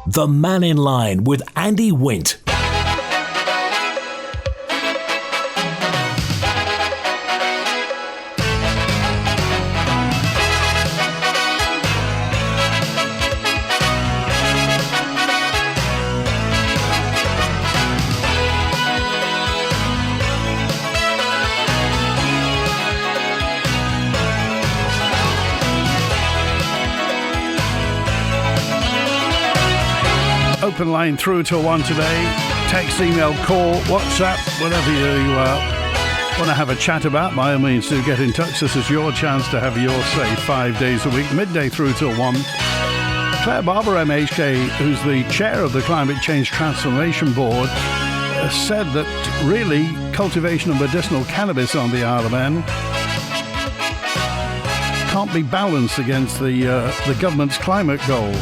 The Mannin Line with Andy Wint. Open line through till 1 today. Text, email, call, WhatsApp, whatever you want to have a chat about. By all means, do get in touch. This is your chance to have your say 5 days a week, midday through till 1. Claire Barber, MHK, who's the chair of the Climate Change Transformation Board, said that really cultivation of medicinal cannabis on the Isle of Man can't be balanced against the government's climate goals.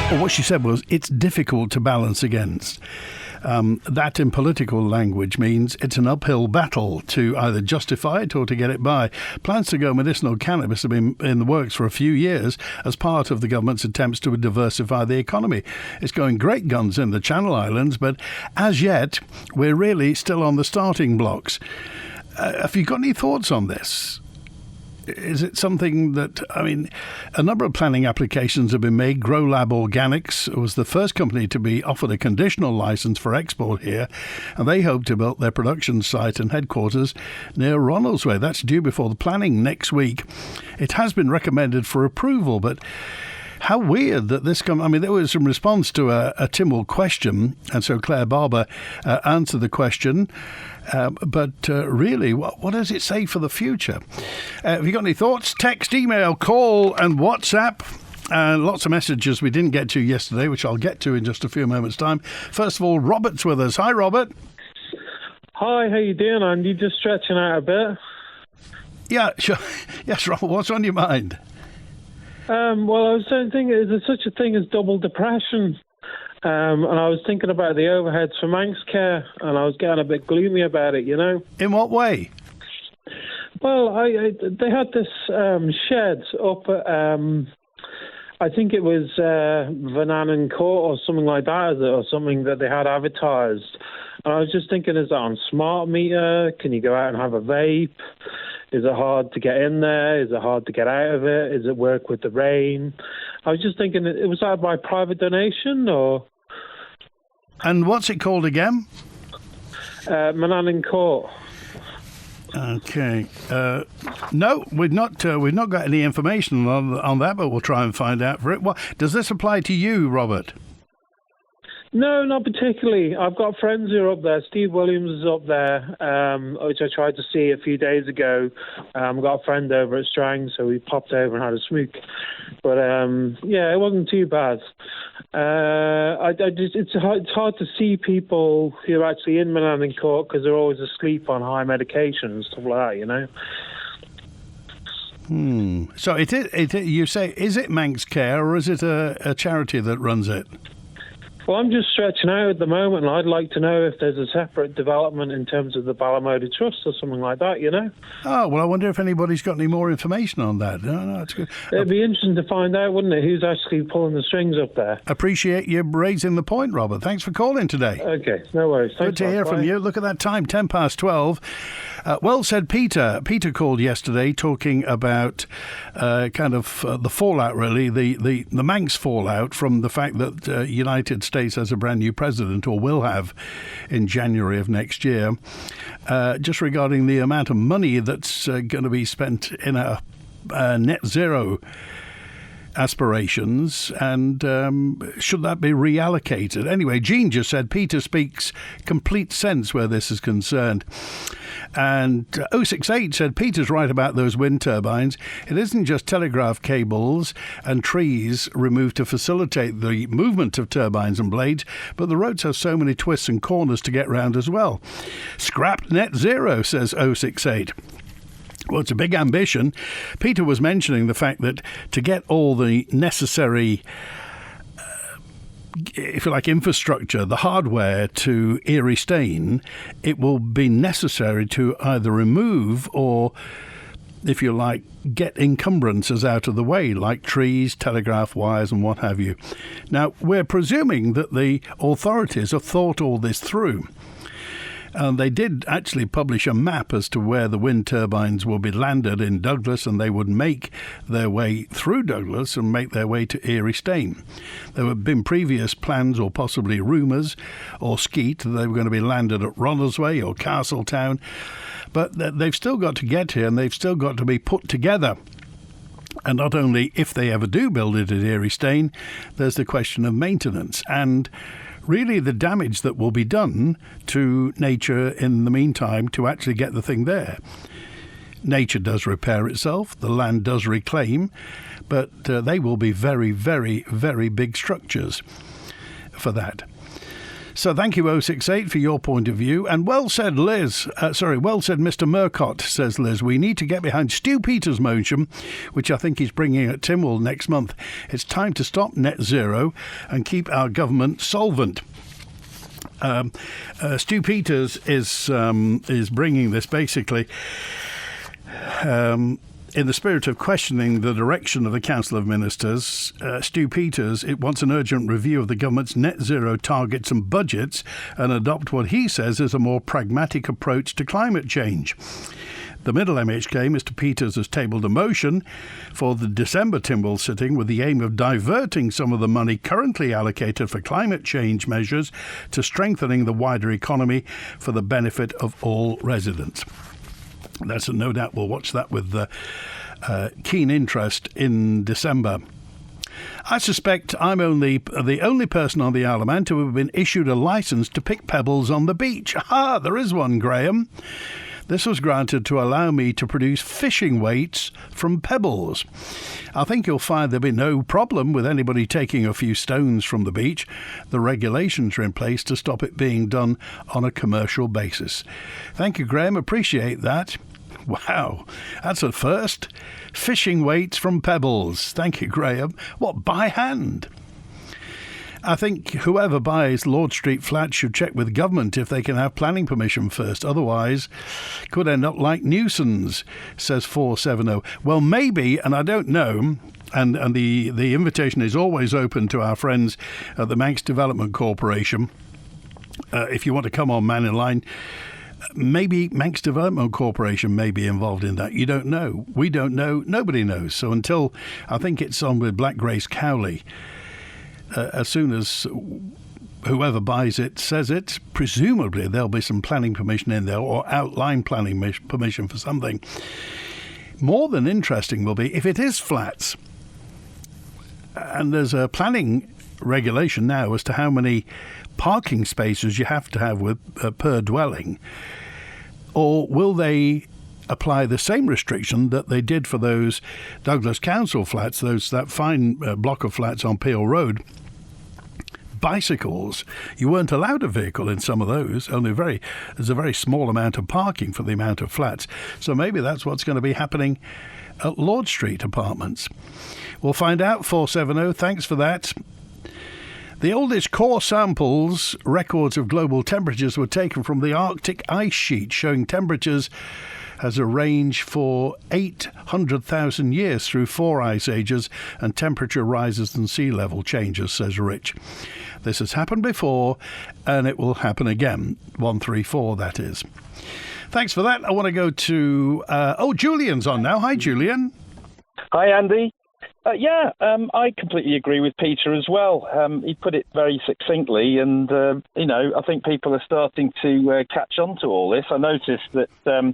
Well, what she said was, it's difficult to balance against. That in political language means it's an uphill battle to either justify it or to get it by. Plans to go medicinal cannabis have been in the works for a few years as part of the government's attempts to diversify the economy. It's going great guns in the Channel Islands, but as yet, we're really still on the starting blocks. Have you got any thoughts on this? Is it something that, a number of planning applications have been made. Grow Lab Organics was the first company to be offered a conditional license for export here, and they hope to build their production site and headquarters near Ronaldsway. That's due before the planning next week. It has been recommended for approval, but how weird that this there was some response to a Tynwald question, and so Claire Barber answered the question. But really, what does it say for the future? Have you got any thoughts? Text, email, call and WhatsApp. Lots of messages we didn't get to yesterday, which I'll get to in just a few moments' time. First of all, Robert's with us. Hi, Robert. Hi, how you doing, Andy? Just stretching out a bit. Yeah, sure. Yes, Robert, what's on your mind? Well, I was thinking, is there such a thing as double depression? And I was thinking about the overheads for Manx Care, and I was getting a bit gloomy about it, you know. In what way? Well, they had this shed up at, I think it was Mannin Court or something like that, or something that they had advertised. And I was just thinking, is that on smart meter? Can you go out and have a vape? Is it hard to get in there? Is it hard to get out of it? Is it work with the rain? I was just thinking, it was that by private donation or? And what's it called again? Mannin Court. Okay. No, we've not got any information on that, but we'll try and find out for it. Well, does this apply to you, Robert? No, not particularly. I've got friends who are up there. Steve Williams is up there, which I tried to see a few days ago. I've got a friend over at Strang, so we popped over and had a smoke. But, it wasn't too bad. It's hard to see people who are actually in Mannin Court because they're always asleep on high medication and stuff like that, you know. So you say, is it Manx Care or is it a charity that runs it? Well, I'm just stretching out at the moment, and I'd like to know if there's a separate development in terms of the Ballymody Trust or something like that, you know? Oh, well, I wonder if anybody's got any more information on that. No, it's good. It'd be interesting to find out, wouldn't it, who's actually pulling the strings up there? Appreciate you raising the point, Robert. Thanks for calling today. Okay, no worries. Thanks. Good to hear from you. Look at that time, 12:10. Well said, Peter. Peter called yesterday talking about the fallout, really, the Manx fallout from the fact that United States has a brand new president, or will have in January of next year, just regarding the amount of money that's going to be spent in a net zero aspirations, and should that be reallocated? Anyway, Jean just said Peter speaks complete sense where this is concerned. And 068 said Peter's right about those wind turbines. It isn't just telegraph cables and trees removed to facilitate the movement of turbines and blades, but the roads have so many twists and corners to get round as well. Scrapped net zero, says 068. Well, it's a big ambition. Peter was mentioning the fact that to get all the necessary if you like, infrastructure, the hardware to Reayrt-Ny-Baie, it will be necessary to either remove or if you like, get encumbrances out of the way, like trees, telegraph wires and what have you. Now, we're presuming that the authorities have thought all this through. And they did actually publish a map as to where the wind turbines will be landed in Douglas, and they would make their way through Douglas and make their way to Reayrt-Ny-Baie. There have been previous plans or possibly rumours or skeet that they were going to be landed at Ronaldsway or Castletown, but they've still got to get here and they've still got to be put together. And not only if they ever do build it at Reayrt-Ny-Baie, there's the question of maintenance and really the damage that will be done to nature in the meantime to actually get the thing there. Nature does repair itself, the land does reclaim, but they will be very, very, very big structures for that. So thank you, 068, for your point of view. And well said, Liz. Well said, Mr. Murcott, says Liz. We need to get behind Stu Peters' motion, which I think he's bringing at Tynwald next month. It's time to stop net zero and keep our government solvent. Stu Peters is bringing this basically in the spirit of questioning the direction of the Council of Ministers. Stu Peters wants an urgent review of the government's net zero targets and budgets and adopt what he says is a more pragmatic approach to climate change. The Middle MHK, Mr. Peters, has tabled a motion for the December Tynwald sitting with the aim of diverting some of the money currently allocated for climate change measures to strengthening the wider economy for the benefit of all residents. That's no doubt we'll watch that with keen interest in December. I suspect I'm the only person on the Isle of Man to have been issued a licence to pick pebbles on the beach. Aha, there is one, Graham. This was granted to allow me to produce fishing weights from pebbles. I think you'll find there'll be no problem with anybody taking a few stones from the beach. The regulations are in place to stop it being done on a commercial basis. Thank you, Graham. Appreciate that. Wow, that's a first. Fishing weights from pebbles. Thank you, Graham. What, by hand? I think whoever buys Lord Street flats should check with government if they can have planning permission first. Otherwise, could end up like Newsons, says 470. Well, maybe, and I don't know, and the invitation is always open to our friends at the Manx Development Corporation. If you want to come on Mannin Line, maybe Manx Development Corporation may be involved in that. You don't know. We don't know. Nobody knows. So until, I think it's on with Black Grace Cowley, as soon as whoever buys it says it, presumably there'll be some planning permission in there or outline planning permission for something. More than interesting will be if it is flats. And there's a planning regulation now as to how many parking spaces you have to have with per dwelling. Or will they apply the same restriction that they did for those Douglas Council flats, that fine block of flats on Peel Road? Bicycles, you weren't allowed a vehicle in some of those. There's a very small amount of parking for the amount of flats. So maybe that's what's going to be happening at Lord Street apartments. We'll find out. 470. Thanks for that. The oldest core samples, records of global temperatures, were taken from the Arctic ice sheet, showing temperatures has a range for 800,000 years through 4 ice ages, and temperature rises and sea level changes, says Rich. This has happened before, and it will happen again. 134, that is. Thanks for that. I want to go to... Julian's on now. Hi, Julian. Hi, Andy. I completely agree with Peter as well. He put it very succinctly, and, I think people are starting to catch on to all this. I noticed that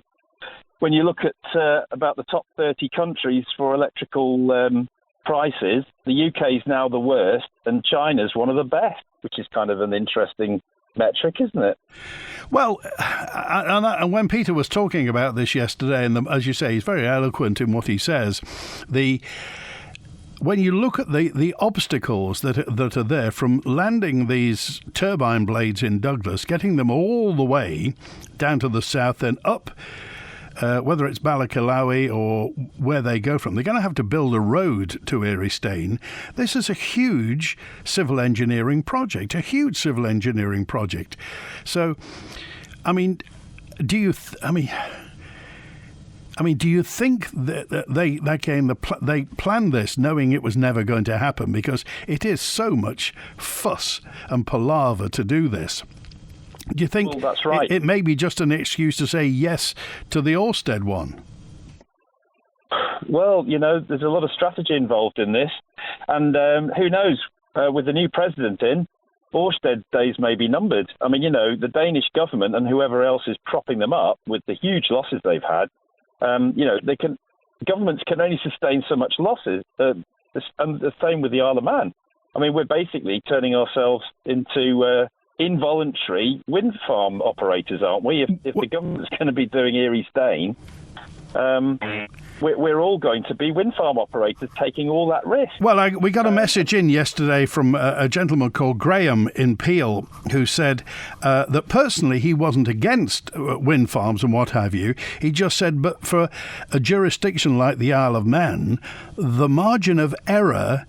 when you look at about the top 30 countries for electrical prices, the UK is now the worst, and China's one of the best, which is kind of an interesting metric, isn't it? Well, and when Peter was talking about this yesterday, and as you say, he's very eloquent in what he says, when you look at the obstacles that are there from landing these turbine blades in Douglas, getting them all the way down to the south, then up, whether it's Balaklawi or where they go from, they're going to have to build a road to Reayrt-Ny-Baie. This is a huge civil engineering project, So, I mean, I mean, do you think that they planned this knowing it was never going to happen? Because it is so much fuss and palaver to do this. Do you think that's right. it may be just an excuse to say yes to the Ørsted one? Well, there's a lot of strategy involved in this. And who knows, with the new president in, Ørsted days may be numbered. I mean, the Danish government and whoever else is propping them up with the huge losses they've had, governments can only sustain so much losses. And the same with the Isle of Man. I mean, we're basically turning ourselves into involuntary wind farm operators, aren't we? If the government's going to be doing Erie Stain, we're all going to be wind farm operators taking all that risk. Well, we got a message in yesterday from a gentleman called Graham in Peel who said that personally he wasn't against wind farms and what have you. He just said, but for a jurisdiction like the Isle of Man, the margin of error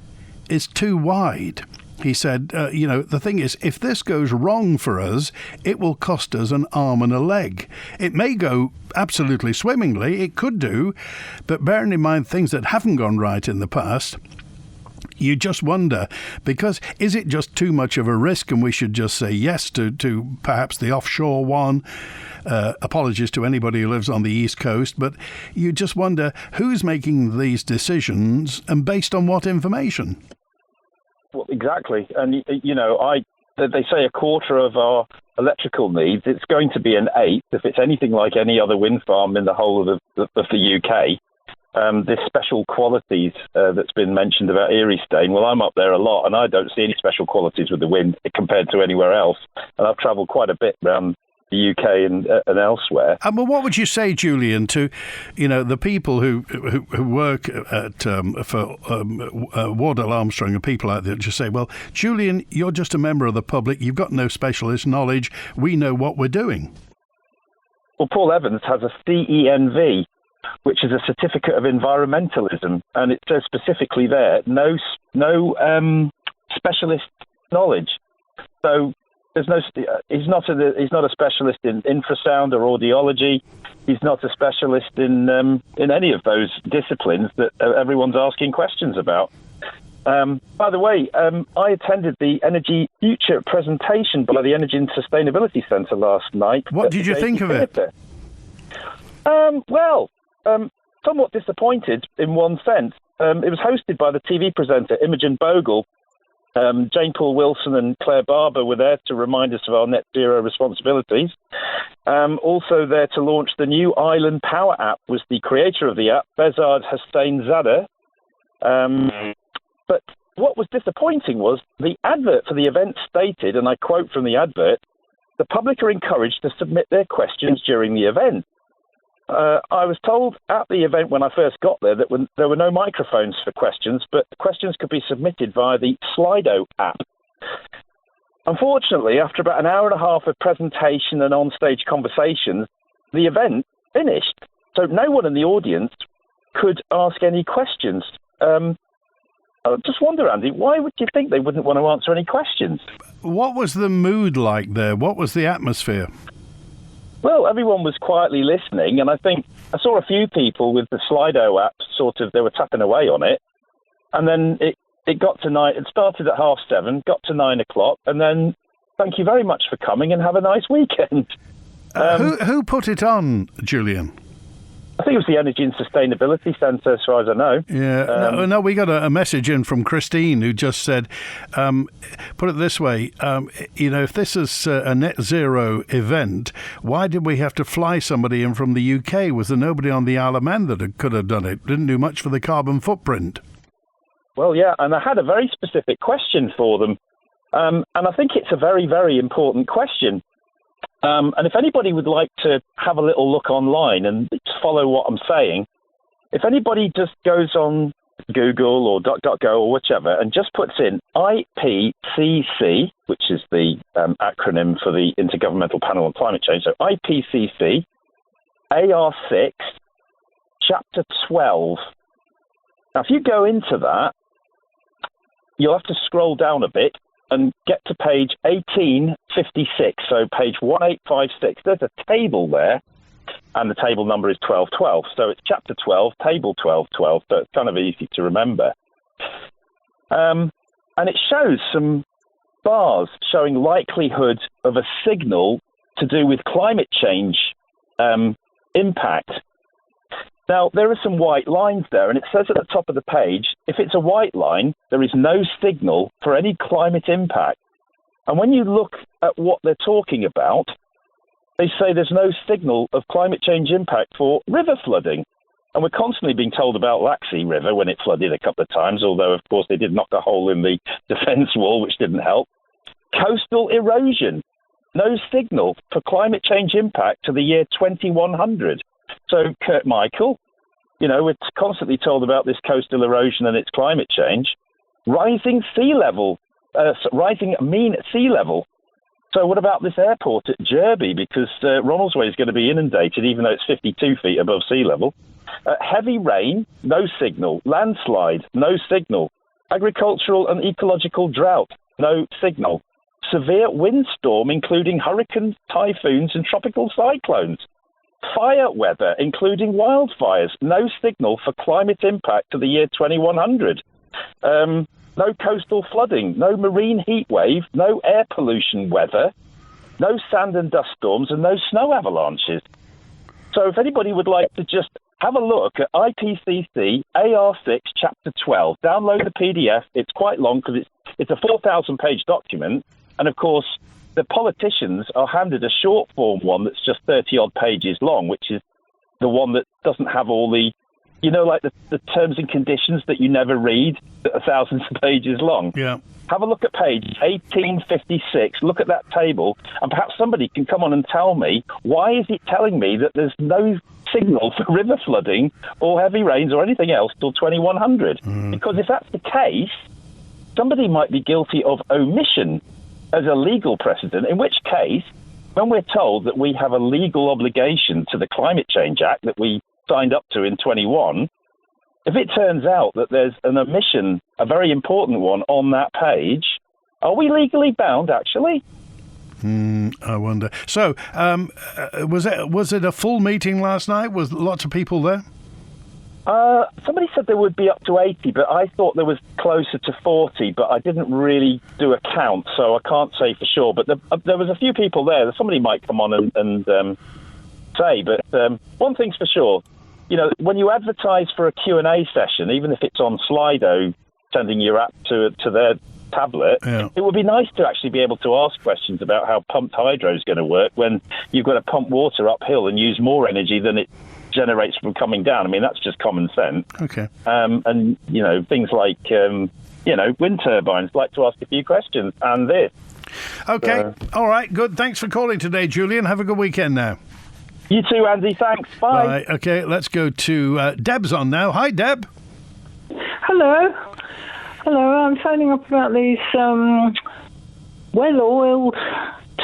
is too wide. He said, the thing is, if this goes wrong for us, it will cost us an arm and a leg. It may go absolutely swimmingly, it could do, but bearing in mind things that haven't gone right in the past, you just wonder, because is it just too much of a risk and we should just say yes to perhaps the offshore one? Apologies to anybody who lives on the East Coast, but you just wonder who's making these decisions and based on what information? Well, exactly. And, they say a quarter of our electrical needs. It's going to be an eighth if it's anything like any other wind farm in the whole of the UK. This special qualities that's been mentioned about Erie Stain, well, I'm up there a lot, and I don't see any special qualities with the wind compared to anywhere else. And I've travelled quite a bit around the UK and elsewhere. Well, what would you say, Julian, to the people who work at for Wardell Armstrong and people like that? Just say, well, Julian, you're just a member of the public. You've got no specialist knowledge. We know what we're doing. Well, Paul Evans has a CENV, which is a certificate of environmentalism, and it says specifically there, no specialist knowledge. So he's not a specialist in infrasound or audiology. He's not a specialist in any of those disciplines that everyone's asking questions about. By the way, I attended the Energy Future presentation by the Energy and Sustainability Centre last night. What did you think of it? Somewhat disappointed in one sense. It was hosted by the TV presenter Imogen Bogle. Jane Paul Wilson and Claire Barber were there to remind us of our net zero responsibilities. Also there to launch the new Island Power app was the creator of the app, Bezard Hossain-Zadeh. But what was disappointing was the advert for the event stated, and I quote from the advert, "The public are encouraged to submit their questions during the event." I was told at the event when I first got there that there were no microphones for questions, but questions could be submitted via the Slido app. Unfortunately, after about an hour and a half of presentation and on-stage conversations, the event finished. So no one in the audience could ask any questions. I just wonder, Andy, why would you think they wouldn't want to answer any questions? What was the mood like there? What was the atmosphere? Well, everyone was quietly listening, and I think I saw a few people with the Slido app they were tapping away on it. And then it got to it started at 7:30, got to 9 o'clock, and then thank you very much for coming and have a nice weekend. Who put it on, Julian? I think it was the Energy and Sustainability Centre, as far as I know. Yeah, no, we got a message in from Christine who just said, put it this way, if this is a net zero event, why did we have to fly somebody in from the UK? Was there nobody on the Isle of Man that could have done it? Didn't do much for the carbon footprint. Well, yeah, and I had a very specific question for them. And I think it's a very, very important question. And if anybody would like to have a little look online and follow what I'm saying, if anybody just goes on Google or DuckDuckGo or whichever and just puts in IPCC, which is the acronym for the Intergovernmental Panel on Climate Change, so IPCC, AR6, Chapter 12. Now, if you go into that, you'll have to scroll down a bit and get to page 1856, so page 1856. There's a table there and the table number is 1212. So it's chapter 12, table 1212, so it's kind of easy to remember. And it shows some bars showing likelihood of a signal to do with climate change impact. Now, there are some white lines there, and it says at the top of the page, if it's a white line, there is no signal for any climate impact. And when you look at what they're talking about, they say there's no signal of climate change impact for river flooding. And we're constantly being told about Laxey River when it flooded a couple of times, although, of course, they did knock a hole in the defence wall, which didn't help. Coastal erosion, no signal for climate change impact to the year 2100. So, Kurt Michael, we're constantly told about this coastal erosion and its climate change. Rising mean sea level. So what about this airport at Derby? Because Ronaldsway is going to be inundated, even though it's 52 feet above sea level. Heavy rain, no signal. Landslide, no signal. Agricultural and ecological drought, no signal. Severe windstorm, including hurricanes, typhoons, and tropical cyclones. Fire weather, including wildfires, no signal for climate impact to the year 2100. No coastal flooding, no marine heat wave, no air pollution weather, no sand and dust storms, and no snow avalanches. So if anybody would like to just have a look at IPCC AR6 Chapter 12, download the PDF. It's quite long because it's a 4,000-page document. And, of course, the politicians are handed a short-form one that's just 30-odd pages long, which is the one that doesn't have all the, like the terms and conditions that you never read that are thousands of pages long. Yeah. Have a look at page 1856, look at that table, and perhaps somebody can come on and tell me, why is it telling me that there's no signal for river flooding or heavy rains or anything else till 2100? Because if that's the case, somebody might be guilty of omission as a legal precedent, in which case, when we're told that we have a legal obligation to the Climate Change Act that we signed up to in 21, if it turns out that there's an omission, a very important one, on that page, are we legally bound, actually? I wonder. So, was it a full meeting last night? Was lots of people there? Somebody said there would be up to 80, but I thought there was closer to 40, but I didn't really do a count, so I can't say for sure. But there was a few people there. Somebody might come on and say, but one thing's for sure. When you advertise for a Q&A session, even if it's on Slido, sending your app to their tablet, It would be nice to actually be able to ask questions about how pumped hydro is going to work when you've got to pump water uphill and use more energy than it generates from coming down. I mean, that's just common sense. Okay. And, things like, wind turbines. I'd like to ask a few questions. And this. Okay. All right. Good. Thanks for calling today, Julian. Have a good weekend now. You too, Andy. Thanks. Bye. Bye. Okay, let's go to Deb's on now. Hi, Deb. Hello. I'm phoning up about these well-oiled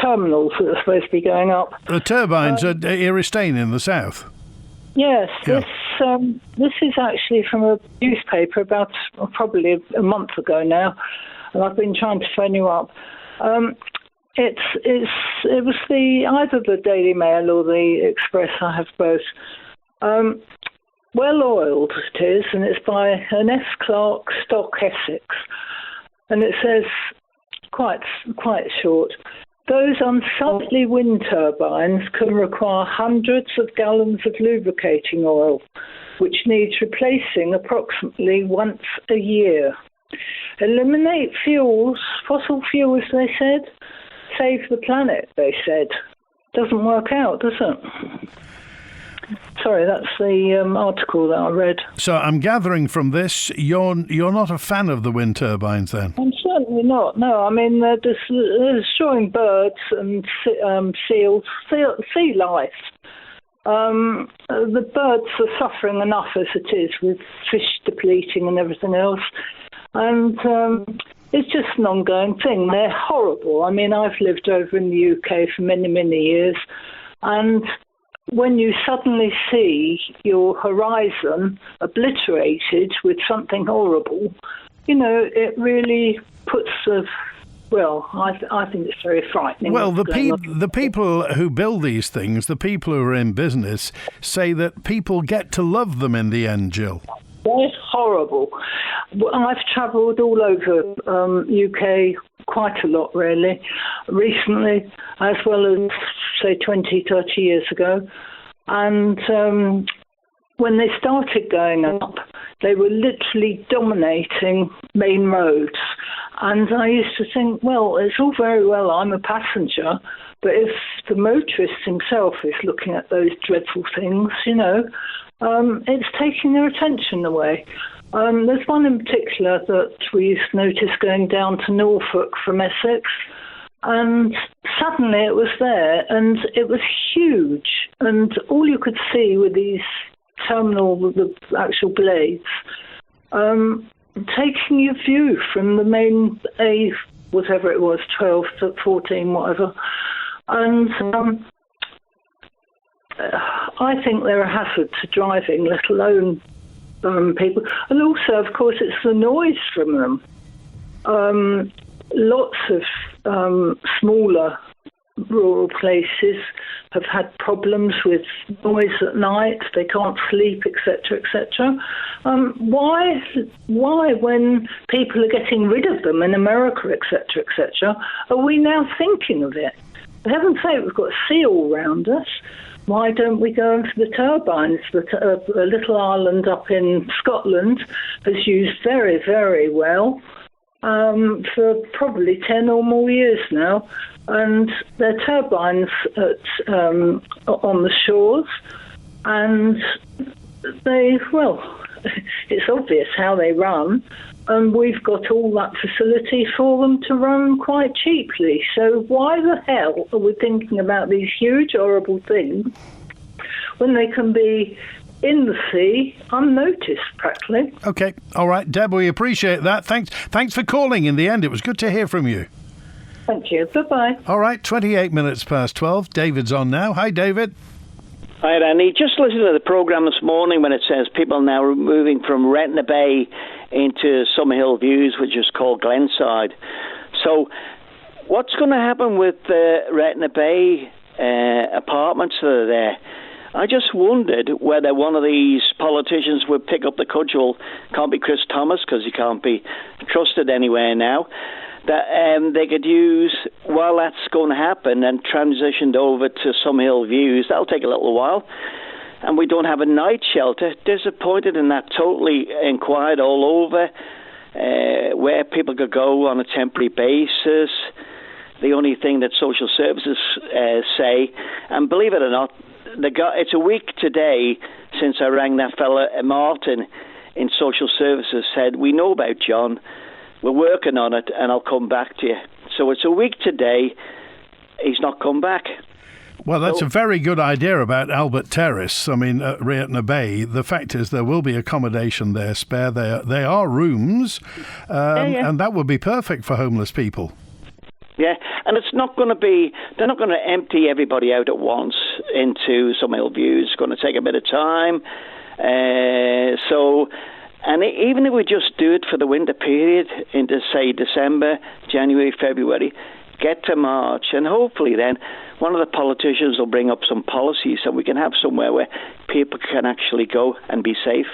terminals that are supposed to be going up. The turbines at Reayrt-Ny-Baie in the south. Yes, Yeah. this is actually from a newspaper about probably a month ago now, and I've been trying to phone you up. It was either the Daily Mail or the Express. I have both. Well oiled it is, and it's by an S. Clark, Stock, Essex, and it says quite short. Those unsightly wind turbines can require hundreds of gallons of lubricating oil, which needs replacing approximately once a year. Eliminate fossil fuels, they said. Save the planet, they said. Doesn't work out, does it? Sorry, that's the article that I read. So I'm gathering from this, you're not a fan of the wind turbines, then? I'm certainly not. No, I mean they're destroying birds and seals, sea life. The birds are suffering enough as it is with fish depleting and everything else, and it's just an ongoing thing. They're horrible. I mean, I've lived over in the UK for many, many years, and when you suddenly see your horizon obliterated with something horrible, it really puts well, I think it's very frightening. Well, the people who build these things, the people who are in business, say that people get to love them in the end, Jill. They're horrible. I've travelled all over UK quite a lot, really, recently, as well as, say, 20, 30 years ago. And when they started going up, they were literally dominating main roads. And I used to think, well, it's all very well, I'm a passenger, but if the motorist himself is looking at those dreadful things, it's taking their attention away. There's one in particular that we used to notice going down to Norfolk from Essex, and suddenly it was there, and it was huge, and all you could see were these the actual blades, taking your view from the main A, whatever it was, 12 to 14, whatever. And I think they're a hazard to driving, let alone people. And also, of course, it's the noise from them. Lots of smaller rural places have had problems with noise at night. They can't sleep, etc., etc. Why, when people are getting rid of them in America, etc., etc., are we now thinking of it? For heaven's sake, we've got sea all round us. Why don't we go into the turbines that a little island up in Scotland has used very, very well for probably 10 or more years now? And they're turbines on the shores, and it's obvious how they run, and we've got all that facility for them to run quite cheaply. So why the hell are we thinking about these huge, horrible things when they can be in the sea, unnoticed, practically? Okay, all right, Deb, we appreciate that. Thanks for calling in the end. It was good to hear from you. Thank you. Bye-bye. All right, 28 minutes past 12. David's on now. Hi, David. Hi, Andy. Just listening to the programme this morning when it says people now are moving from Reayrt-Ny-Baie into Summerhill Views, which is called Glenside. So what's going to happen with the Reayrt-Ny-Baie apartments that are there? I just wondered whether one of these politicians would pick up the cudgel. Can't be Chris Thomas, because he can't be trusted anywhere now. That they could use while that's going to happen and transitioned over to Summerhill Views. That'll take a little while. And we don't have a night shelter. Disappointed in that. Totally inquired all over where people could go on a temporary basis. The only thing that social services say, and believe it or not, it's a week today since I rang that fella Martin in social services, said, we know about John, we're working on it, and I'll come back to you. So it's a week today, he's not come back. Well, that's a very good idea about Albert Terrace. I mean, at Reayrt-Ny-Baie, the fact is there will be accommodation there spare. They are rooms, and that would be perfect for homeless people. Yeah, and it's not going to be, they're not going to empty everybody out at once into Summerhill Views. It's going to take a bit of time. And even if we just do it for the winter period into, say, December, January, February, get to March, and hopefully then one of the politicians will bring up some policies so we can have somewhere where people can actually go and be safe.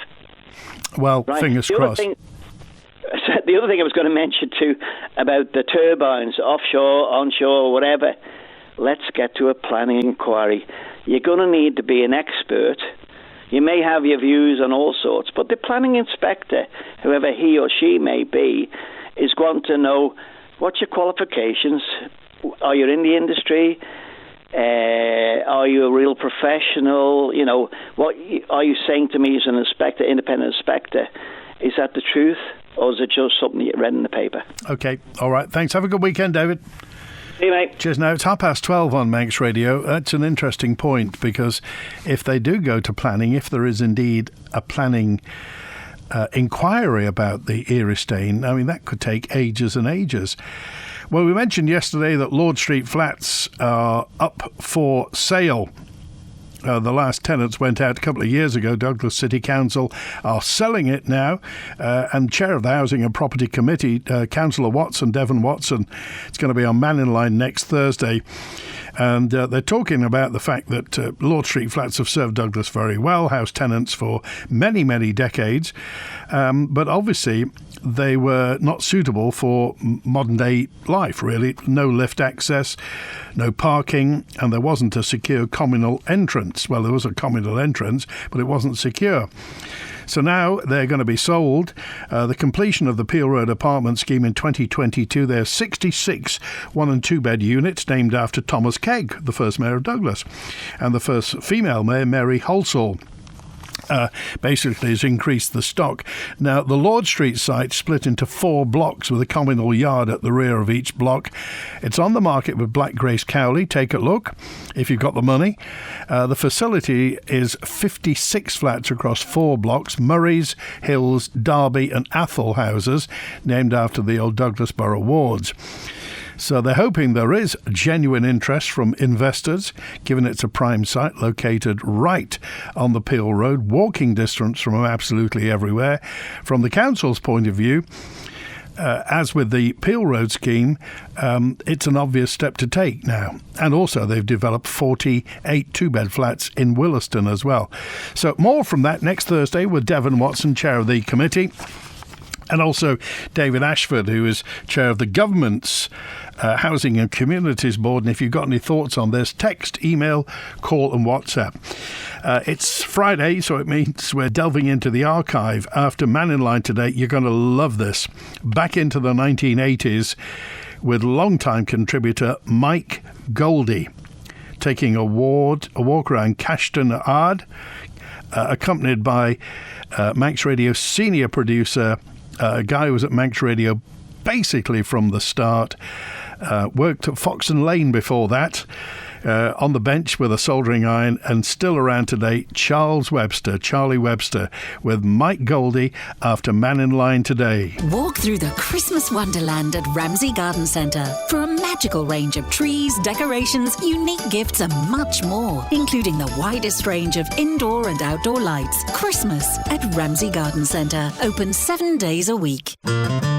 Well, right. Fingers crossed. The other thing I was going to mention too about the turbines, offshore, onshore, whatever, let's get to a planning inquiry. You're going to need to be an expert. You may have your views on all sorts, but the planning inspector, whoever he or she may be, is going to know what's your qualifications. Are you in the industry? Are you a real professional? You know, what are you saying to me as an inspector, independent inspector? Is that the truth, or is it just something you read in the paper? Okay, all right. Thanks. Have a good weekend, David. See you, mate. Cheers. Now, it's 12:30 on Manx Radio. That's an interesting point, because if they do go to planning, if there is indeed a planning inquiry about the Reayrt-Ny-Baie, I mean, that could take ages and ages. Well, we mentioned yesterday that Lord Street flats are up for sale. The last tenants went out a couple of years ago. Douglas City Council are selling it now. And Chair of the Housing and Property Committee, Councillor Watson, Devon Watson, it's going to be on Mannin Line next Thursday. And they're talking about the fact that Lord Street flats have served Douglas very well, house tenants for many, many decades. But obviously, they were not suitable for modern-day life, really. No lift access, no parking, and there wasn't a secure communal entrance. Well, there was a communal entrance, but it wasn't secure. So now they're going to be sold. The completion of the Peel Road apartment scheme in 2022, there's 66 one- and two-bed units named after Thomas Kegg, the first mayor of Douglas, and the first female mayor, Mary Halsall. Basically has increased the stock. Now, the Lord Street site split into 4 blocks with a communal yard at the rear of each block. It's on the market with Black Grace Cowley. Take a look if you've got the money. The facility is 56 flats across 4 blocks, Murray's, Hills, Derby and Athol houses, named after the old Douglas Borough wards. So they're hoping there is genuine interest from investors, given it's a prime site located right on the Peel Road, walking distance from absolutely everywhere. From the council's point of view, as with the Peel Road scheme, it's an obvious step to take now. And also they've developed 48 two-bed flats in Williston as well. So more from that next Thursday with Devon Watson, chair of the committee. And also David Ashford, who is chair of the government's Housing and Communities Board. And if you've got any thoughts on this, text, email, call and WhatsApp. It's Friday, so it means we're delving into the archive. After Mannin Line today, you're going to love this. Back into the 1980s with longtime contributor Mike Goldie, taking a walk around Cashton Ard, accompanied by Manx Radio senior producer, a guy who was at Manx Radio basically from the start, worked at Foxton Lane before that, on the bench with a soldering iron, and still around today, Charlie Webster, with Mike Goldie after Mannin Line today. Walk through the Christmas wonderland at Ramsey Garden Centre for a magical range of trees, decorations, unique gifts and much more, including the widest range of indoor and outdoor lights. Christmas at Ramsey Garden Centre, open 7 days a week.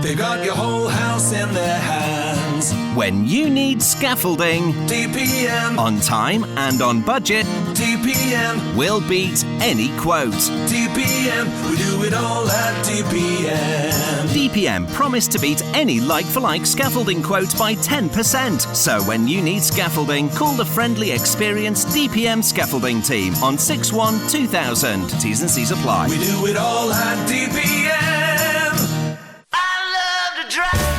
They've got your whole house in their hands. When you need scaffolding, DPM. On time and on budget, DPM. We'll beat any quote. DPM. We do it all at DPM. DPM promise to beat any like-for-like scaffolding quote by 10%. So when you need scaffolding, call the friendly, experienced DPM scaffolding team on 612000. T's and C's apply. We do it all at DPM.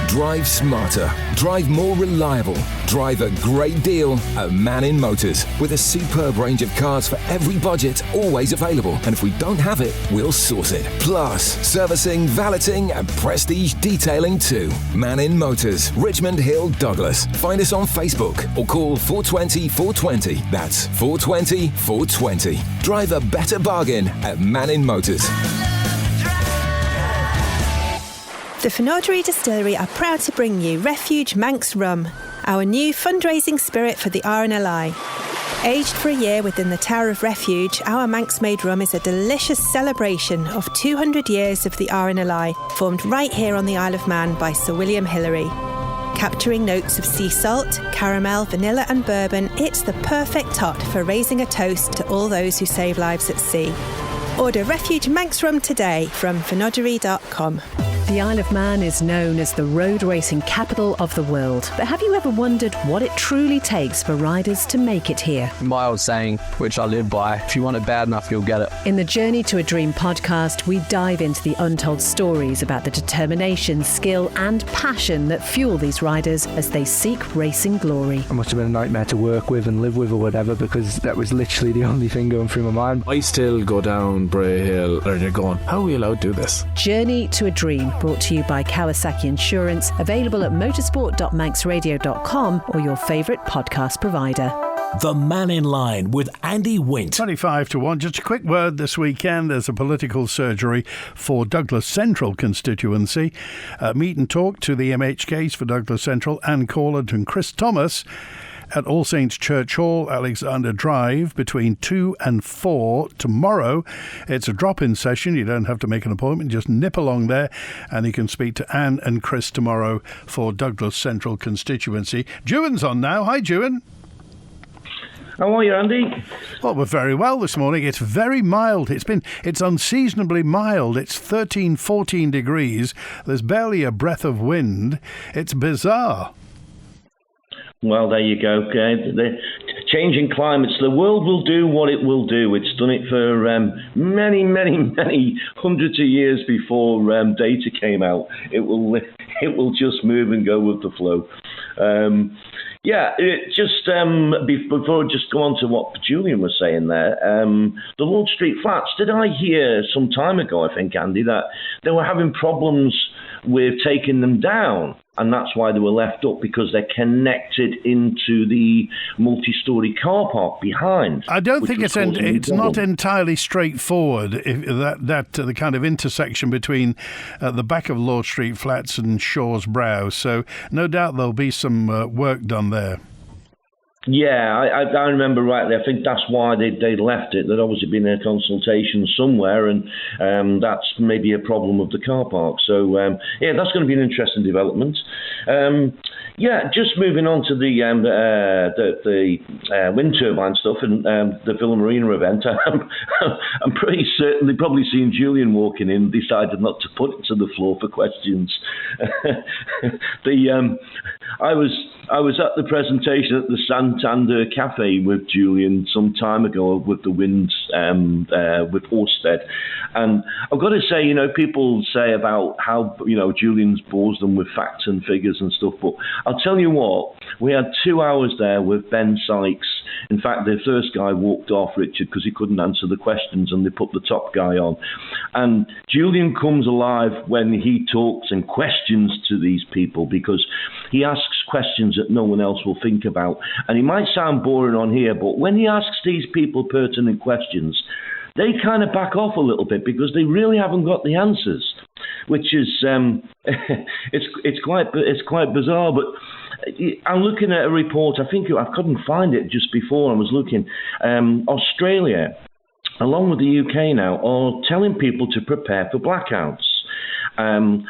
Drive smarter, drive more reliable, drive a great deal at Mannin Motors. With a superb range of cars for every budget, always available. And if we don't have it, we'll source it. Plus, servicing, valeting and prestige detailing too. Mannin Motors, Richmond Hill, Douglas. Find us on Facebook or call 420 420. That's 420 420. Drive a better bargain at Mannin Motors. The Fenodry Distillery are proud to bring you Refuge Manx Rum, our new fundraising spirit for the RNLI. Aged for a year within the Tower of Refuge, our Manx-made rum is a delicious celebration of 200 years of the RNLI, formed right here on the Isle of Man by Sir William Hillary. Capturing notes of sea salt, caramel, vanilla and bourbon, it's the perfect tot for raising a toast to all those who save lives at sea. Order Refuge Manx Rum today from fenodry.com. The Isle of Man is known as the road racing capital of the world. But have you ever wondered what it truly takes for riders to make it here? My old saying, which I live by, if you want it bad enough, you'll get it. In the Journey to a Dream podcast, we dive into the untold stories about the determination, skill and passion that fuel these riders as they seek racing glory. It must have been a nightmare to work with and live with or whatever, because that was literally the only thing going through my mind. I still go down Bray Hill and you're going, how are we allowed to do this? Journey to a Dream, brought to you by Kawasaki Insurance, available at motorsport.manxradio.com or your favourite podcast provider. The Mannin Line with Andy Wint. 25 to 1. Just a quick word this weekend. There's a political surgery for Douglas Central constituency. Meet and talk to the MHKs for Douglas Central, Anne Corland and Chris Thomas. at All Saints Church Hall, Alexander Drive, between 2 and 4 tomorrow. It's a drop-in session. You don't have to make an appointment. Just nip along there, and you can speak to Anne and Chris tomorrow for Douglas Central constituency. Juan's on now. Hi, Juan. How are you, Andy? Well, we're very well this morning. It's very mild. It's unseasonably mild. It's 13, 14 degrees. There's barely a breath of wind. It's bizarre. Well, there you go. The changing climates. The world will do what it will do. It's done it for many, many, many hundreds of years before data came out. It will just move and go with the flow. Before I just go on to what Julian was saying there, the Lord Street Flats, did I hear some time ago, I think, Andy, that they were having problems with taking them down, and that's why they were left up, because they're connected into the multi-storey car park behind. I don't think it's not entirely straightforward, the kind of intersection between the back of Lord Street Flats and Shaw's Brow, so no doubt there'll be some work done there. Yeah, I remember rightly. I think that's why they left it. There'd obviously been a consultation somewhere, and that's maybe a problem of the car park. So, that's going to be an interesting development. Just moving on to the wind turbine stuff and the Villa Marina event. I'm pretty certain they've probably seen Julian walking in, decided not to put it to the floor for questions. I was at the presentation at the Santander Cafe with Julian some time ago with the winds with Orsted, and I've got to say, people say about how Julian's bores them with facts and figures and stuff, but I'll tell you what, we had 2 hours there with Ben Sykes. In fact, the first guy walked off, Richard, because he couldn't answer the questions, and they put the top guy on. And Julian comes alive when he talks and questions to these people, because he asks questions that no one else will think about. And he might sound boring on here, but when he asks these people pertinent questions, they kind of back off a little bit, because they really haven't got the answers, which is it's quite bizarre. But I'm looking at a report. I couldn't find it just before I was looking. Australia, along with the UK now, are telling people to prepare for blackouts. And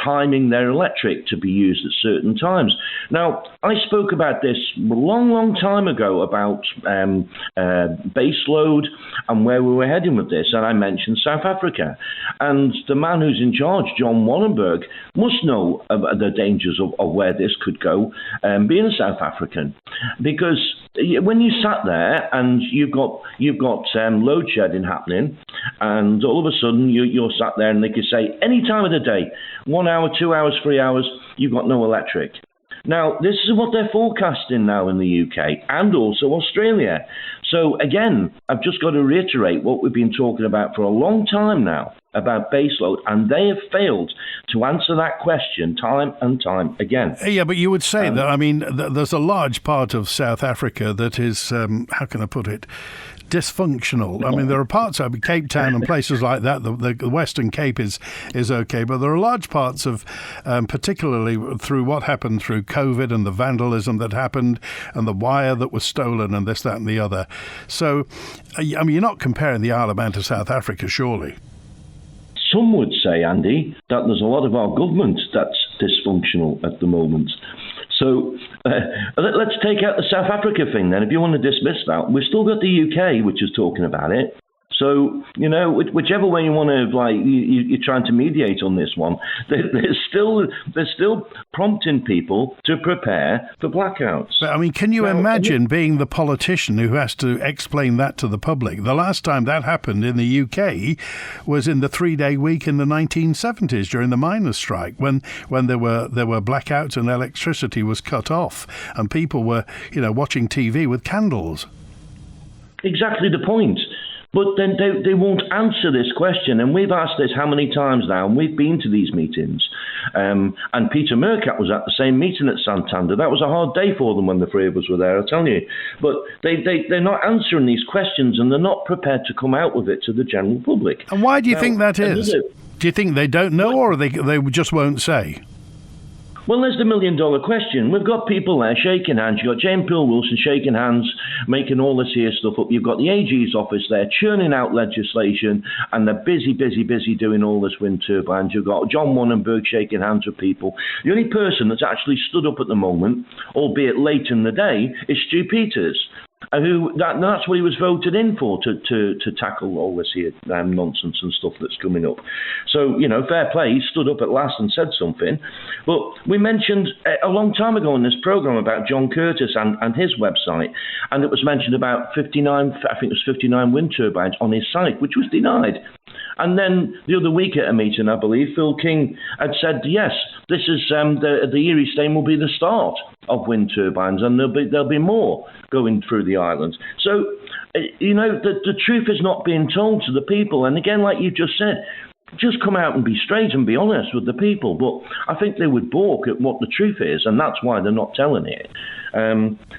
timing their electric to be used at certain times. Now, I spoke about this a long time ago about base load and where we were heading with this, and I mentioned South Africa. And the man who's in charge, John Wallenberg, must know about the dangers of where this could go, being a South African. Because when you sat there and you've got load shedding happening, and all of a sudden you're sat there and they could say, any time of the day, 1 hour, 2 hours, 3 hours, you've got no electric. Now, this is what they're forecasting now in the UK and also Australia. So, again, I've just got to reiterate what we've been talking about for a long time now about baseload, and they have failed to answer that question time and time again. Yeah, but you would say that, there's a large part of South Africa that is, how can I put it, dysfunctional. I mean, there are parts of Cape Town and places like that. The Western Cape is okay, but there are large parts of, particularly through what happened through COVID and the vandalism that happened and the wire that was stolen and this, that and the other. So, I mean, you're not comparing the Isle of Man to South Africa, surely. Some would say, Andy, that there's a lot of our government that's dysfunctional at the moment. So let's take out the South Africa thing then. If you want to dismiss that, we've still got the UK, which is talking about it. So, whichever way you want to, you're trying to mediate on this one, they're still prompting people to prepare for blackouts. But, I mean, can you imagine being the politician who has to explain that to the public? The last time that happened in the UK was in the 3-day week in the 1970s during the miners' strike, when there were blackouts and electricity was cut off and people were, watching TV with candles. Exactly the point. But then they won't answer this question. And we've asked this how many times now, and we've been to these meetings. And Peter Merkat was at the same meeting at Santander. That was a hard day for them when the three of us were there, I'll tell you. But they're not answering these questions, and they're not prepared to come out with it to the general public. And why do you think that is? Do you think they don't know, or they just won't say? Well, there's the million-dollar question. We've got people there shaking hands. You've got Jane Pill-Wilson shaking hands, making all this here stuff up. You've got the AG's office there churning out legislation, and they're busy doing all this wind turbines. You've got John Wannenberg shaking hands with people. The only person that's actually stood up at the moment, albeit late in the day, is Stu Peters. That's what he was voted in for, to tackle all this here nonsense and stuff that's coming up. So, fair play, he stood up at last and said something. But we mentioned a long time ago in this programme about John Curtis and his website, and it was mentioned about 59 wind turbines on his site, which was denied. And then the other week at a meeting, I believe, Phil King had said, yes, this is the Erie Stane will be the start of wind turbines, and there'll be more going through the islands. So, the truth is not being told to the people. And again, like you just said, just come out and be straight and be honest with the people. But I think they would balk at what the truth is, and that's why they're not telling it.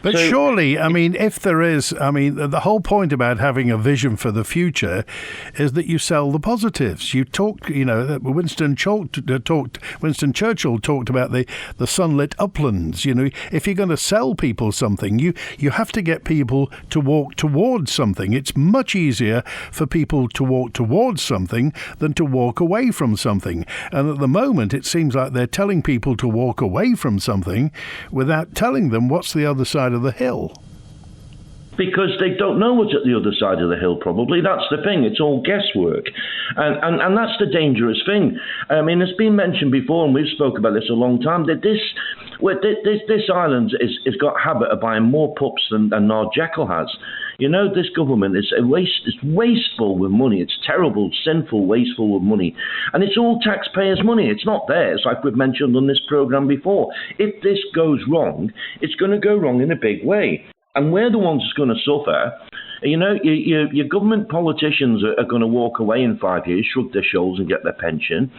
But surely, if there is, the whole point about having a vision for the future is that you sell the positives. You talk, Winston Churchill talked about the sunlit uplands. If you're going to sell people something, you have to get people to walk towards something. It's much easier for people to walk towards something than to walk away from something. And at the moment, it seems like they're telling people to walk away from something without telling them what's the other side of the hill. Because they don't know what's at the other side of the hill, probably. That's the thing. It's all guesswork. And that's the dangerous thing. It's been mentioned before, and we've spoke about this a long time, that this island has got a habit of buying more pups than Nard Jekyll has. This government is wasteful with money. It's terrible, sinful, wasteful with money. And it's all taxpayers' money. It's not theirs, like we've mentioned on this programme before. If this goes wrong, it's going to go wrong in a big way. And we're the ones that's going to suffer. Your government politicians are going to walk away in 5 years, shrug their shoulders and get their pension.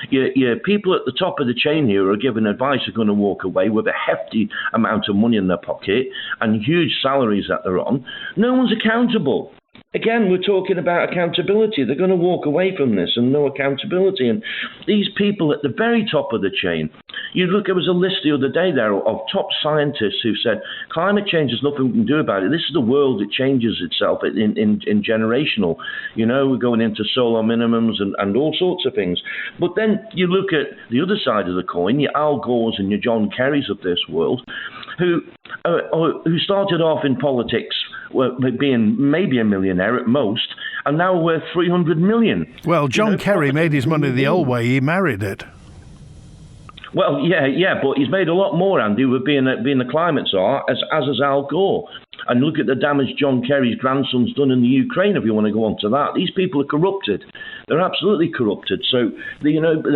Your people at the top of the chain here who are giving advice are going to walk away with a hefty amount of money in their pocket and huge salaries that they're on. No one's accountable. Again, we're talking about accountability. They're going to walk away from this and no accountability. And these people at the very top of the chain, there was a list the other day there of top scientists who said climate change, there's nothing we can do about it. This is the world, it changes itself in generational. We're going into solar minimums and all sorts of things. But then you look at the other side of the coin, your Al Gores and your John Kerrys of this world, who started off in politics being maybe a millionaire at most, and now worth 300 million. Well, John Kerry made his money the old way. He married it. Well, yeah, but he's made a lot more, Andy, with being the climate czar, as has Al Gore. And look at the damage John Kerry's grandson's done in the Ukraine, if you want to go on to that. These people are corrupted. They're absolutely corrupted. So,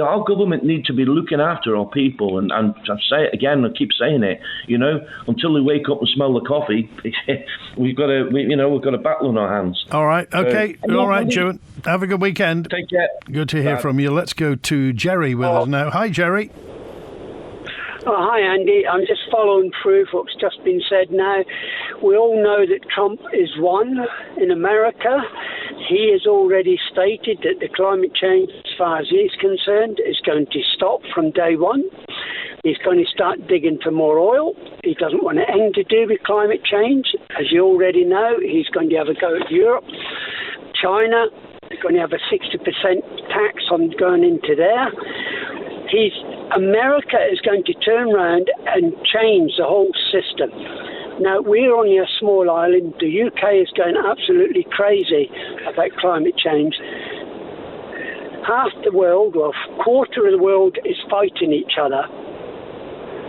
our government need to be looking after our people. And I say it again, I keep saying it, until they wake up and smell the coffee, we've got a battle on our hands. All right, okay. All right, Joe. Have a good weekend. Take care. Good to hear from you. Let's go to Jerry with us now. Hi, Jerry. Oh, hi, Andy. I'm just following through what's just been said now. We all know that Trump is won in America. He has already stated that the climate change, as far as he's concerned, is going to stop from day one. He's going to start digging for more oil. He doesn't want anything to do with climate change. As you already know, he's going to have a go at Europe. China, they're going to have a 60% tax on going into there. America is going to turn around and change the whole system. Now, we're only a small island. The UK is going absolutely crazy about climate change. Half the world, or a quarter of the world, is fighting each other.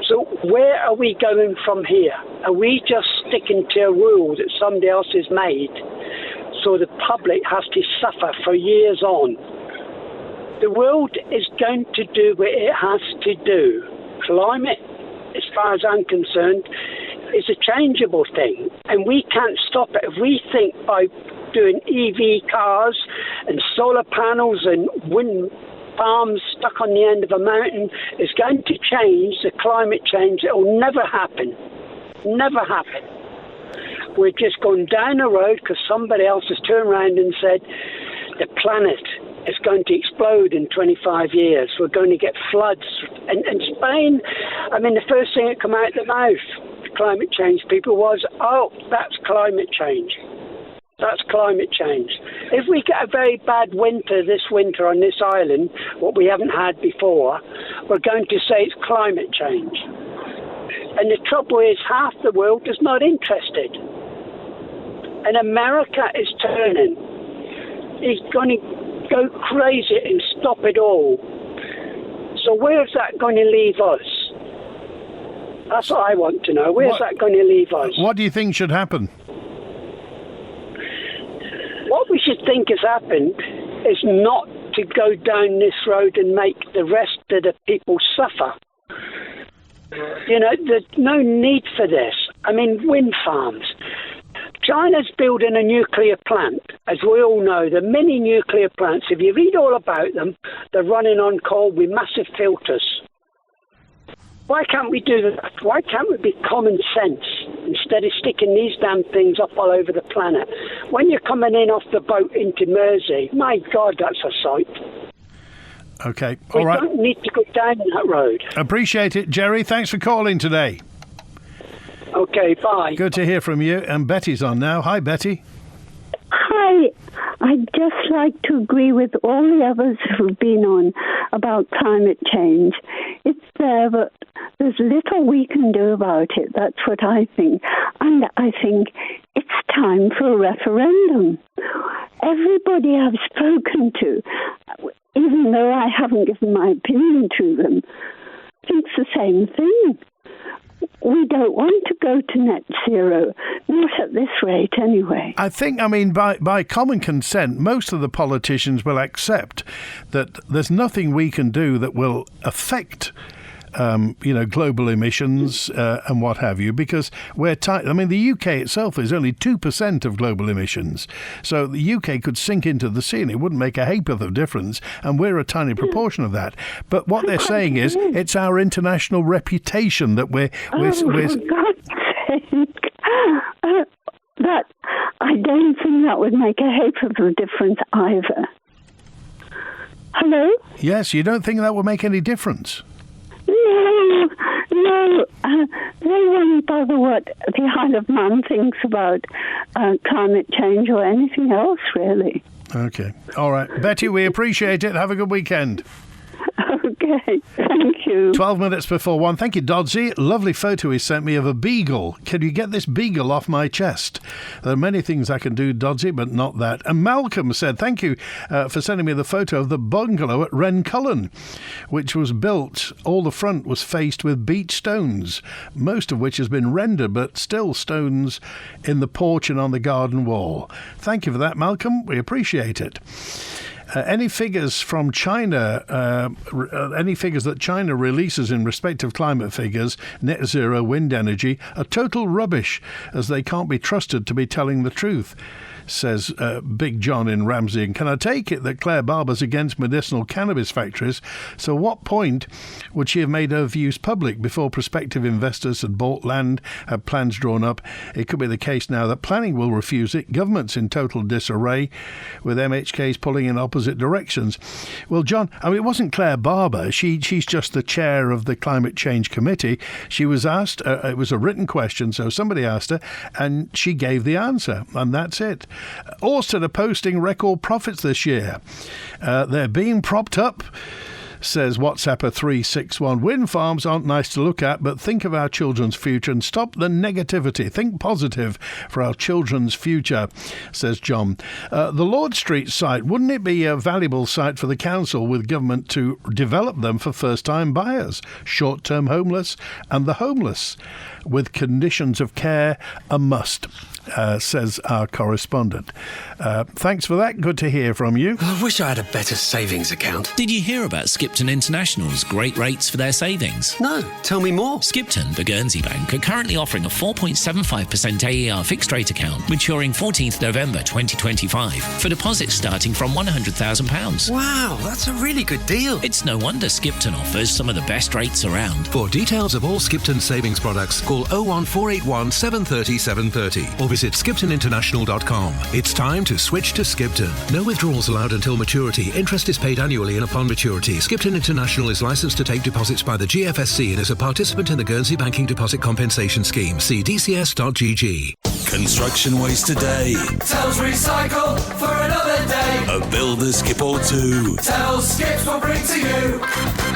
So where are we going from here? Are we just sticking to a rule that somebody else has made so the public has to suffer for years on? The world is going to do what it has to do. Climate, as far as I'm concerned, is a changeable thing, and we can't stop it. If we think by doing EV cars and solar panels and wind farms stuck on the end of a mountain is going to change the climate change, it will never happen. Never happen. We're just going down a road because somebody else has turned around and said the planet is going to explode in 25 years. We're going to get floods. And Spain, I mean, the first thing that came out of the mouth, climate change people, was, oh, that's climate change. That's climate change. If we get a very bad winter this winter on this island, what we haven't had before, we're going to say it's climate change. And the trouble is, half the world is not interested. And America is turning. He's going to go crazy and stop it all. So where's that going to leave us? That's what I want to know. Where's that going to leave us? What do you think should happen? What we should think has happened is not to go down this road and make the rest of the people suffer. You know, there's no need for this. I mean, wind farms. China's building a nuclear plant. As we all know, the many nuclear plants, if you read all about them, they're running on coal with massive filters. Why can't we do that? Why can't we be common sense instead of sticking these damn things up all over the planet? When you're coming in off the boat into Mersey, my God, that's a sight. Okay, all right. We don't need to go down that road. Appreciate it, Jerry. Thanks for calling today. Okay, bye. Good to hear from you. And Betty's on now. Hi, Betty. Hi. I'd just like to agree with all the others who've been on about climate change. It's there, but there's little we can do about it. That's what I think. And I think it's time for a referendum. Everybody I've spoken to, even though I haven't given my opinion to them, thinks the same thing. We don't want to go to net zero, not at this rate anyway. I think, by common consent, most of the politicians will accept that there's nothing we can do that will affect global emissions and what have you, because we're tight. I mean, the UK itself is only 2% of global emissions. So the UK could sink into the sea and it wouldn't make a ha'porth of difference, and we're a tiny proportion of that. But what they're saying is it's our international reputation that we're for God's sake. That I don't think that would make a ha'porth of difference either. Hello? Yes, you don't think that would make any difference? No, they won't bother what the Isle of Man thinks about climate change or anything else, really. Okay. All right. Betty, we appreciate it. Have a good weekend. Okay, thank you. 12 minutes before 1. Thank you, Dodsey. Lovely photo he sent me of a beagle. Can you get this beagle off my chest? There are many things I can do, Dodsey, but not that. And Malcolm said, thank you for sending me the photo of the bungalow at Wren-Cullen, which was built. All the front was faced with beach stones, most of which has been rendered, but still stones in the porch and on the garden wall. Thank you for that, Malcolm. We appreciate it. Any figures from China, any figures that China releases in respect of climate figures, net zero, wind energy, are total rubbish, as they can't be trusted to be telling the truth, says Big John in Ramsey. And can I take it that Claire Barber's against medicinal cannabis factories? So what point would she have made her views public before prospective investors had bought land, had plans drawn up? It could be the case now that planning will refuse it, government's in total disarray, with MHKs pulling in opposite directions. Well, John, it wasn't Claire Barber. She's just the chair of the Climate Change Committee. She was asked, it was a written question, so somebody asked her, and she gave the answer, and that's it. Orsted are posting record profits this year. They're being propped up, says WhatsApper 361. Wind farms aren't nice to look at, but think of our children's future and stop the negativity. Think positive for our children's future, says John. The Lord Street site, wouldn't it be a valuable site for the council with government to develop them for first-time buyers, short-term homeless and the homeless, with conditions of care a must? Says our correspondent. Thanks for that. Good to hear from you. I wish I had a better savings account. Did you hear about Skipton International's great rates for their savings? No, tell me more. Skipton, the Guernsey Bank, are currently offering a 4.75% AER fixed rate account maturing 14th November 2025 for deposits starting from £100,000. Wow, that's a really good deal. It's no wonder Skipton offers some of the best rates around. For details of all Skipton savings products, call 01481 730 730 or visit visit skiptoninternational.com. It's time to switch to Skipton. No withdrawals allowed until maturity. Interest is paid annually and upon maturity. Skipton International is licensed to take deposits by the GFSC and is a participant in the Guernsey Banking Deposit Compensation Scheme. See dcs.gg. Construction waste today. Tells recycle for another day. A builder skip or two. Tells Skips will bring to you.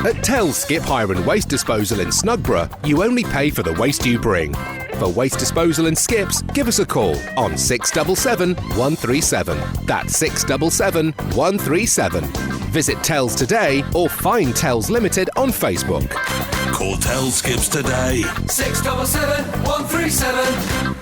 At Tells Skip Hire and Waste Disposal in Snugborough, you only pay for the waste you bring. For waste disposal and skips, give us a call on 677 137. That's 677 137. Visit Tells today or find Tells Limited on Facebook. Call Tells Skips today. 677 137.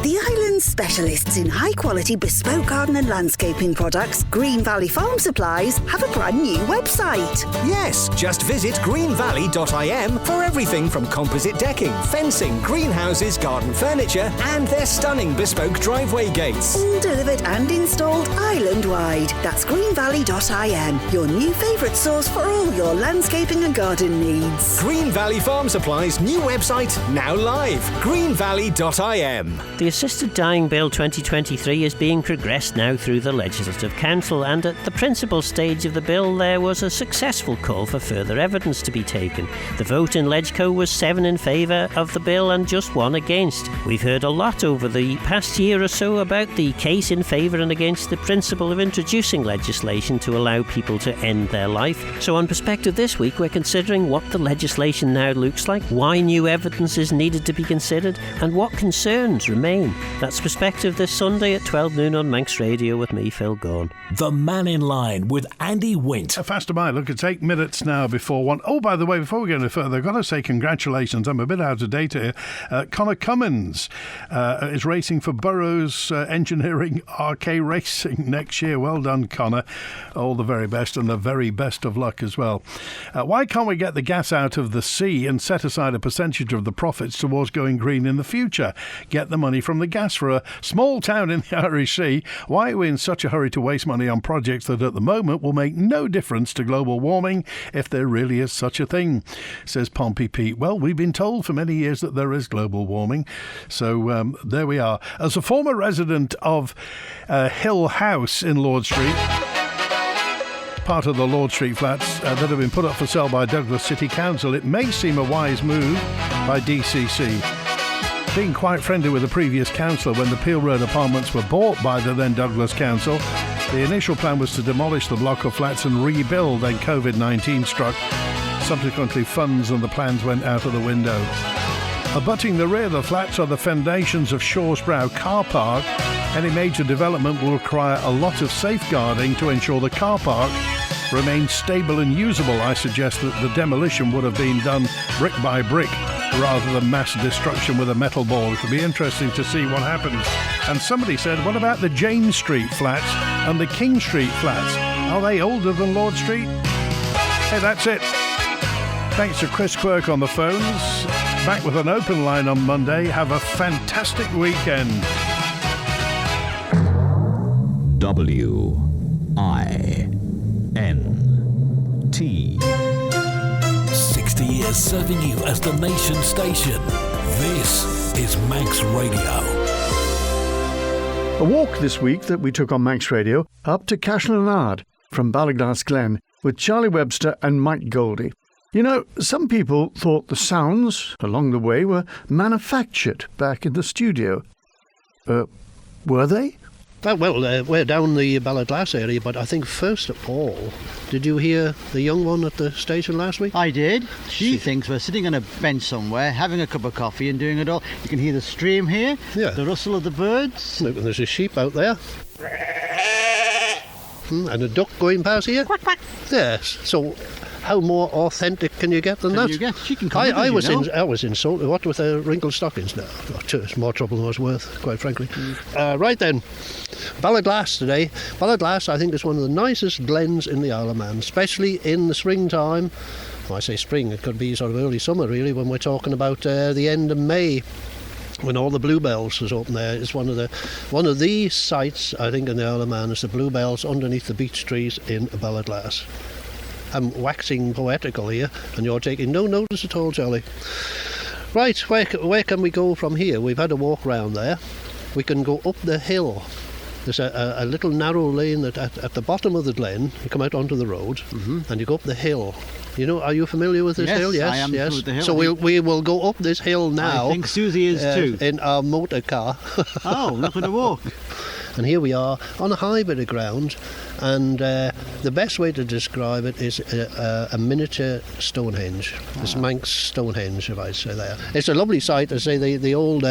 The island's specialists in high-quality bespoke garden and landscaping products, Green Valley Farm Supplies, have a brand new website. Yes, just visit greenvalley.im for everything from composite decking, fencing, greenhouses, garden furniture, and their stunning bespoke driveway gates. All delivered and installed island-wide. That's greenvalley.im, your new favourite source for all your landscaping and garden needs. Green Valley Farm Supplies' new website, now live, greenvalley.im. The Assisted Dying Bill 2023 is being progressed now through the Legislative Council, and at the principal stage of the bill there was a successful call for further evidence to be taken. The vote in Legco was 7 in favour of the bill and just 1 against. We've heard a lot over the past year or so about the case in favour and against the principle of introducing legislation to allow people to end their life. So on Perspective this week we're considering what the legislation now looks like, why new evidence is needed to be considered, and what concerns remain. That's Perspective this Sunday at 12 noon on Manx Radio with me, Phil Gaughan. The Mannin Line with Andy Wint. Faster by. Look, it's 8 minutes now before 1. Oh, by the way, before we go any further, I've got to say congratulations. I'm a bit out of date here. Conor Cummins is racing for Burroughs Engineering RK Racing next year. Well done, Conor. All the very best and the very best of luck as well. Why can't we get the gas out of the sea and set aside a percentage of the profits towards going green in the future? Get the money from the gas for a small town in the Irish Sea. Why are we in such a hurry to waste money on projects that at the moment will make no difference to global warming, if there really is such a thing, says Pompey Pete. Well, we've been told for many years that there is global warming, so there we are. As a former resident of Hill House in Lord Street, part of the Lord Street flats that have been put up for sale by Douglas City Council, it may seem a wise move by DCC. Being quite friendly with the previous councillor when the Peel Road apartments were bought by the then Douglas Council, the initial plan was to demolish the block of flats and rebuild. Then COVID-19 struck. Subsequently, funds and the plans went out of the window. Abutting the rear of the flats are the foundations of Shawsbrow car park. Any major development will require a lot of safeguarding to ensure the car park remains stable and usable. I suggest that the demolition would have been done brick by brick rather than mass destruction with a metal ball. It'll be interesting to see what happens. And somebody said, what about the James Street flats and the King Street flats? Are they older than Lord Street? Hey, that's it. Thanks to Chris Quirk on the phones. Back with an open line on Monday. Have a fantastic weekend. WINT. 60 years serving you as the nation's station. This is Manx Radio. A walk this week that we took on Manx Radio up to Cashlanard from Ballaglass Glen with Charlie Webster and Mike Goldie. You know, some people thought the sounds along the way were manufactured back in the studio. Were they? Well, we're down the Ballaglass area, but I think first of all, did you hear the young one at the station last week? I did. She thinks we're sitting on a bench somewhere, having a cup of coffee and doing it all. You can hear the stream here, the rustle of the birds. Look, and there's a sheep out there. And a duck going past here. Quack, quack. Yes, so how more authentic can you get than that? She can come I was insulted. What with her wrinkled stockings now? It's more trouble than it's worth, quite frankly. Right then, Ballaglass today. Ballaglass, I think, is one of the nicest glens in the Isle of Man, especially in the springtime. When I say spring, it could be sort of early summer, really, when we're talking about the end of May, when all the bluebells is open there. It's one of the sites, I think, in the Isle of Man, is the bluebells underneath the beech trees in Ballaglass. I'm waxing poetical here, and you're taking no notice at all, Charlie. Right, where can we go from here? We've had a walk round there. we can go up the hill. There's a little narrow lane that at the bottom of the glen, you come out onto the road, and you go up the hill. Are you familiar with this hill? Yes, I am. yes. With the hill. So we will go up this hill now. I think Susie is too. In our motor car. Oh, not going to walk. And here we are on a high bit of ground, and the best way to describe it is a miniature Stonehenge. It's Manx Stonehenge, if I say there. It's a lovely site. I say the old.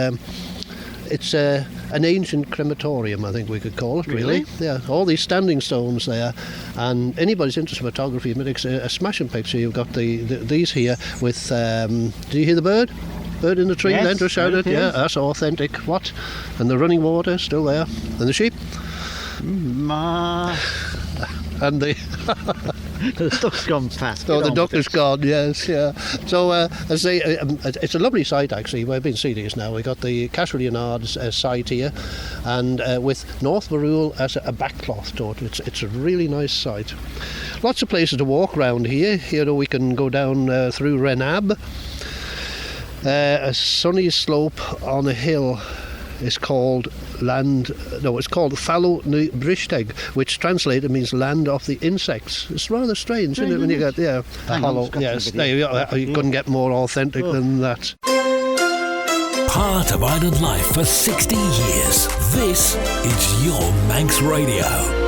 It's an ancient crematorium, I think we could call it, really. Yeah, all these standing stones there. And anybody's interested in photography, it's a smashing picture. You've got these here with... do you hear the bird? Bird in the tree, then to shout it. Yeah, that's authentic. What? And the running water still there. And the sheep. Ma. And the... The duck's gone past. Oh, the duck is gone, yes, yeah. So, I say, it's a lovely site, actually. We've been seeing this now. We've got the Cashel-Yonard site here, and with North Barrule as a backcloth to it. It's a really nice site. Lots of places to walk around here. Here we can go down through Reayrt-Ny-Baie. A sunny slope on a hill is called it's called Fallow-Ny-Baie, which translated means land of the insects. It's rather strange, isn't it, when you get a hollow. Yes, there you couldn't get more authentic than that. Part of island life for 60 years. This is your Manx Radio.